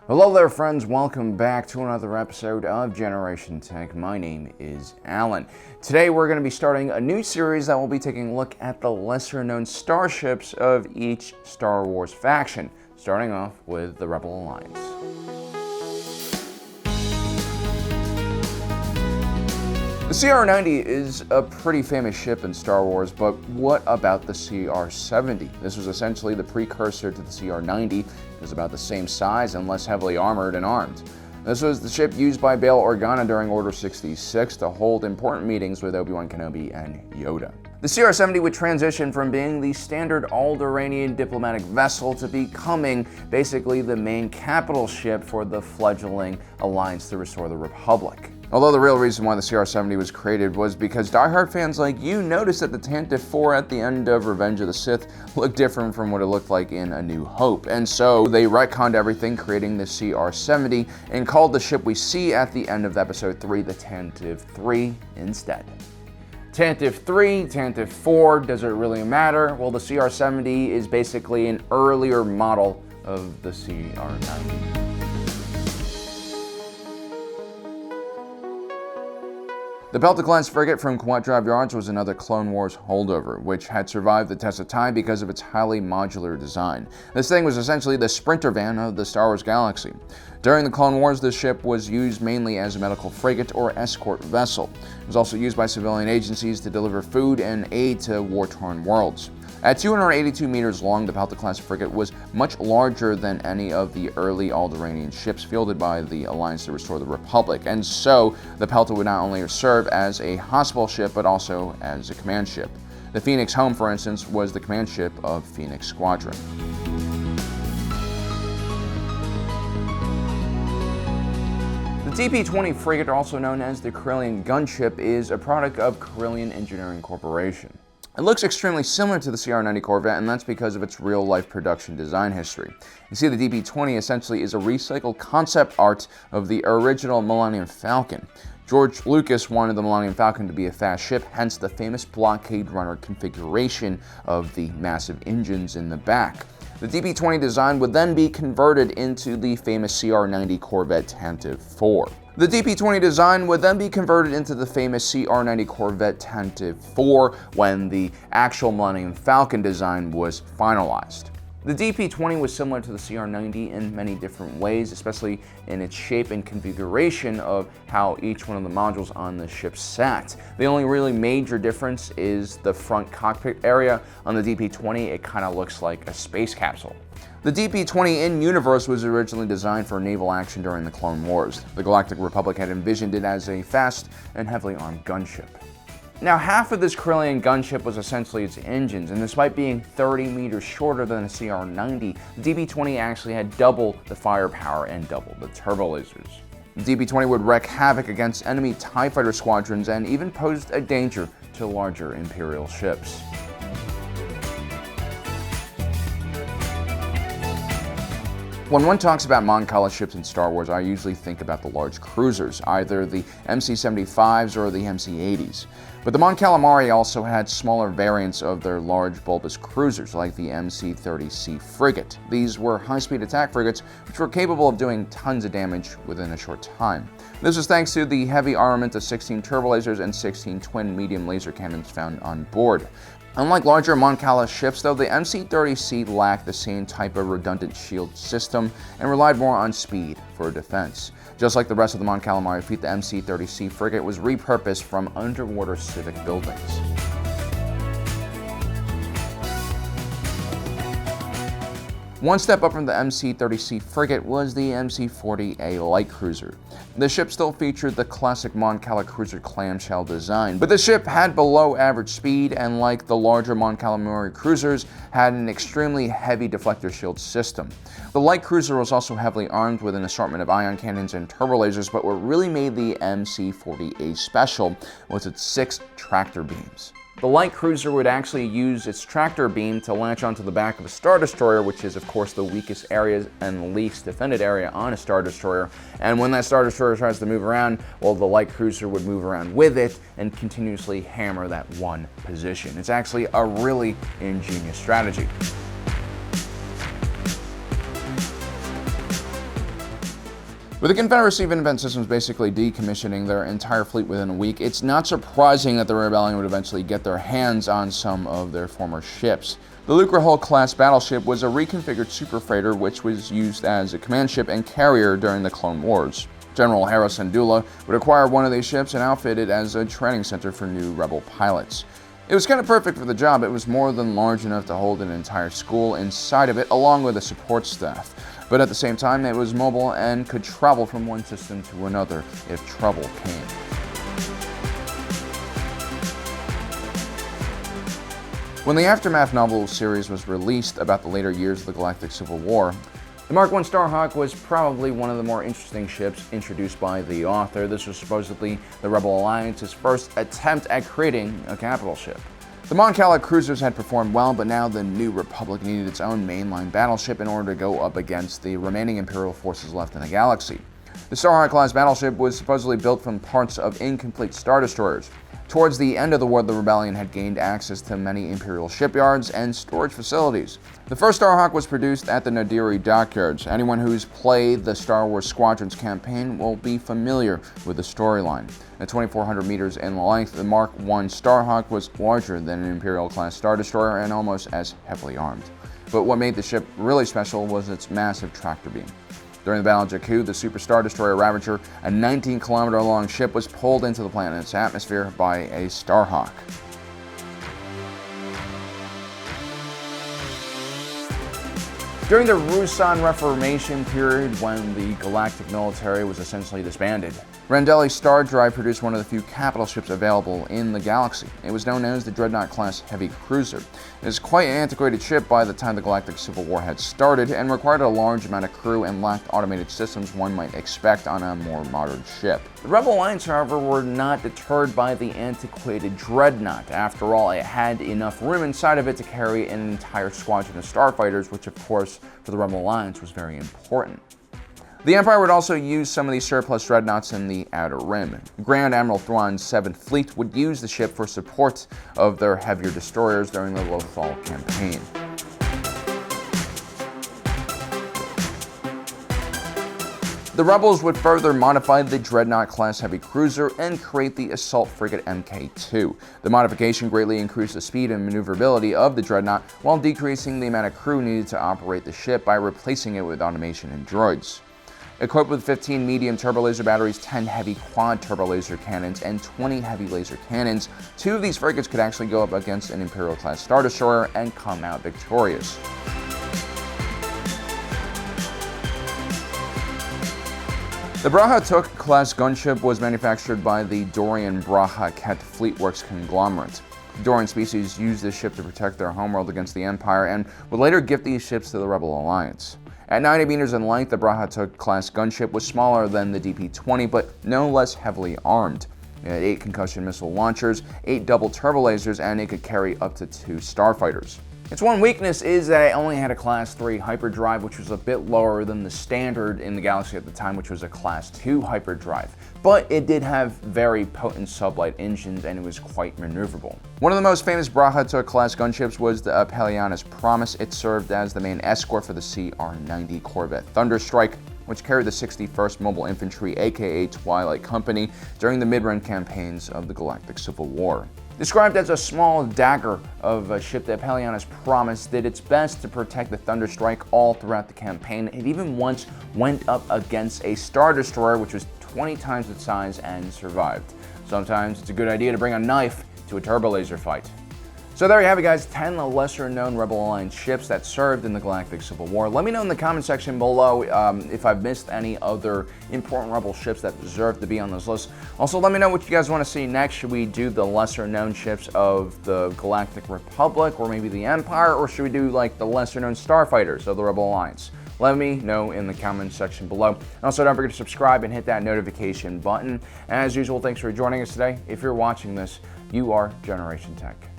Hello there friends, welcome back to another episode of Generation Tech. My name is Alan. Today we're going to be starting a new series that will be taking a look at the lesser known starships of each Star Wars faction, starting off with the Rebel Alliance. The CR-90 is a pretty famous ship in Star Wars, but what about the CR-70? This was essentially the precursor to the CR-90. It was about the same size and less heavily armored and armed. This was the ship used by Bail Organa during Order 66 to hold important meetings with Obi-Wan Kenobi and Yoda. The CR-70 would transition from being the standard Alderaanian diplomatic vessel to becoming basically the main capital ship for the fledgling Alliance to restore the Republic. Although the real reason why the CR-70 was created was because diehard fans like you noticed that the Tantive 4 at the end of Revenge of the Sith looked different from what it looked like in A New Hope, and so they retconned everything, creating the CR-70, and called the ship we see at the end of Episode 3 the Tantive 3 instead. Tantive 3, Tantive 4, does it really matter? Well, the CR-70 is basically an earlier model of the CR-90. The PELTA-CLASS frigate from Quat Drive Yards was another Clone Wars holdover, which had survived the test of time because of its highly modular design. This thing was essentially the sprinter van of the Star Wars galaxy. During the Clone Wars, this ship was used mainly as a medical frigate or escort vessel. It was also used by civilian agencies to deliver food and aid to war-torn worlds. At 282 meters long, the PELTA-CLASS frigate was much larger than any of the early Alderaanian ships fielded by the Alliance to restore the Republic, and so the PELTA would not only serve as a hospital ship, but also as a command ship. The Phoenix Home, for instance, was the command ship of Phoenix Squadron. The DP-20 frigate, also known as the Corellian Gunship, is a product of Corellian Engineering Corporation. It looks extremely similar to the CR-90 Corvette, and that's because of its real-life production design history. You see, the DP-20 essentially is a recycled concept art of the original Millennium Falcon. George Lucas wanted the Millennium Falcon to be a fast ship, hence the famous blockade runner configuration of the massive engines in the back. The DP-20 design would then be converted into the famous CR-90 Corvette Tantive 4. The DP-20 design would then be converted into the famous CR-90 Corvette Tantive 4 when the actual Millennium Falcon design was finalized. The DP-20 was similar to the CR-90 in many different ways, especially in its shape and configuration of how each one of the modules on the ship sat. The only really major difference is the front cockpit area. On the DP-20, it kind of looks like a space capsule. The DP-20 in-universe was originally designed for naval action during the Clone Wars. The Galactic Republic had envisioned it as a fast and heavily armed gunship. Now, half of this Corellian gunship was essentially its engines, and despite being 30 meters shorter than the CR-90, the DP-20 actually had double the firepower and double the turbo lasers. The DP-20 would wreak havoc against enemy TIE fighter squadrons and even posed a danger to larger Imperial ships. When one talks about Mon Cala ships in Star Wars, I usually think about the large cruisers, either the MC-75s or the MC-80s. But the Mon Calamari also had smaller variants of their large bulbous cruisers, like the MC-30C frigate. These were high-speed attack frigates, which were capable of doing tons of damage within a short time. This was thanks to the heavy armament of 16 turbolasers and 16 twin medium laser cannons found on board. Unlike larger Mon Cala ships, though, the MC-30C lacked the same type of redundant shield system and relied more on speed for defense. Just like the rest of the Mon Calamari fleet, the MC-30C frigate was repurposed from underwater civic buildings. One step up from the MC-30C frigate was the MC-40A light cruiser. The ship still featured the classic Mon Cala cruiser clamshell design, but the ship had below average speed and, like the larger Mon Calamari cruisers, had an extremely heavy deflector shield system. The light cruiser was also heavily armed with an assortment of ion cannons and turbo lasers, but what really made the MC-40A special was its 6 tractor beams. The light cruiser would actually use its tractor beam to latch onto the back of a Star Destroyer, which is of course the weakest area and least defended area on a Star Destroyer. And when that Star Destroyer tries to move around, well, the light cruiser would move around with it and continuously hammer that one position. It's actually a really ingenious strategy. With the Confederacy of Independent Systems basically decommissioning their entire fleet within a week, it's not surprising that the rebellion would eventually get their hands on some of their former ships. The LUCREHULK-CLASS battleship was a reconfigured super freighter which was used as a command ship and carrier during the Clone Wars. General Rarest would acquire one of these ships and outfit it as a training center for new rebel pilots. It was kind of perfect for the job. It was more than large enough to hold an entire school inside of it, along with a support staff. But at the same time, it was mobile and could travel from one system to another if trouble came. When the Aftermath novel series was released about the later years of the Galactic Civil War, the Mark I Starhawk was probably one of the more interesting ships introduced by the author. This was supposedly the Rebel Alliance's first attempt at creating a capital ship. The Mon Cala cruisers had performed well, but now the New Republic needed its own mainline battleship in order to go up against the remaining Imperial forces left in the galaxy. The Starhawk-class battleship was supposedly built from parts of incomplete Star Destroyers. Towards the end of the war, the rebellion had gained access to many Imperial shipyards and storage facilities. The first Starhawk was produced at the Nadiri dockyards. Anyone who's played the Star Wars Squadrons campaign will be familiar with the storyline. At 2,400 meters in length, the Mark I Starhawk was larger than an Imperial-class Star Destroyer and almost as heavily armed. But what made the ship really special was its massive tractor beam. During the Battle of Jakku, the Super Star Destroyer Ravager, a 19-kilometer-long ship, was pulled into the planet's atmosphere by a Starhawk. During the Ruusan Reformation period, when the galactic military was essentially disbanded, Randelli Star Drive produced one of the few capital ships available in the galaxy. It was known as the Dreadnought-class heavy cruiser. It was quite an antiquated ship by the time the Galactic Civil War had started and required a large amount of crew and lacked automated systems one might expect on a more modern ship. The Rebel Alliance, however, were not deterred by the antiquated Dreadnought. After all, it had enough room inside of it to carry an entire squadron of starfighters, which of course for the Rebel Alliance was very important. The Empire would also use some of these surplus dreadnoughts in the Outer Rim. Grand Admiral Thrawn's 7th Fleet would use the ship for support of their heavier destroyers during the Lothal campaign. The Rebels would further modify the Dreadnought-class heavy cruiser and create the assault frigate Mk2. The modification greatly increased the speed and maneuverability of the Dreadnought while decreasing the amount of crew needed to operate the ship by replacing it with automation and droids. Equipped with 15 medium turbolaser batteries, 10 heavy quad turbolaser cannons, and 20 heavy laser cannons, 2 of these frigates could actually go up against an Imperial-class Star Destroyer and come out victorious. The BRAHA'TOK-class gunship was manufactured by the Dorian BRAHA-KET Fleetworks conglomerate. Dorian species used this ship to protect their homeworld against the Empire and would later gift these ships to the Rebel Alliance. At 90 meters in length, the BRAHA'TOK-class gunship was smaller than the DP-20, but no less heavily armed. It had 8 concussion missile launchers, 8 double turbolasers, and it could carry up to 2 starfighters. Its one weakness is that it only had a Class 3 hyperdrive, which was a bit lower than the standard in the galaxy at the time, which was a Class 2 hyperdrive. But it did have very potent sublight engines, and it was quite maneuverable. One of the most famous BRAHA'TOK-class gunships was the Pelianis Promise. It served as the main escort for the CR-90 Corvette Thunderstrike, which carried the 61st Mobile Infantry, aka Twilight Company, during the mid-run campaigns of the Galactic Civil War. Described as a small dagger of a ship, the Pelianis Promise did its best to protect the Thunderstrike all throughout the campaign. It even once went up against a Star Destroyer, which was 20 times its size, and survived. Sometimes it's a good idea to bring a knife to a turbolaser fight. So there you have it, guys, 10 lesser-known Rebel Alliance ships that served in the Galactic Civil War. Let me know in the comment section below if I've missed any other important Rebel ships that deserve to be on this list. Also, let me know what you guys want to see next. Should we do the lesser-known ships of the Galactic Republic, or maybe the Empire, or should we do like the lesser-known starfighters of the Rebel Alliance? Let me know in the comment section below. And also, don't forget to subscribe and hit that notification button. And as usual, thanks for joining us today. If you're watching this, you are Generation Tech.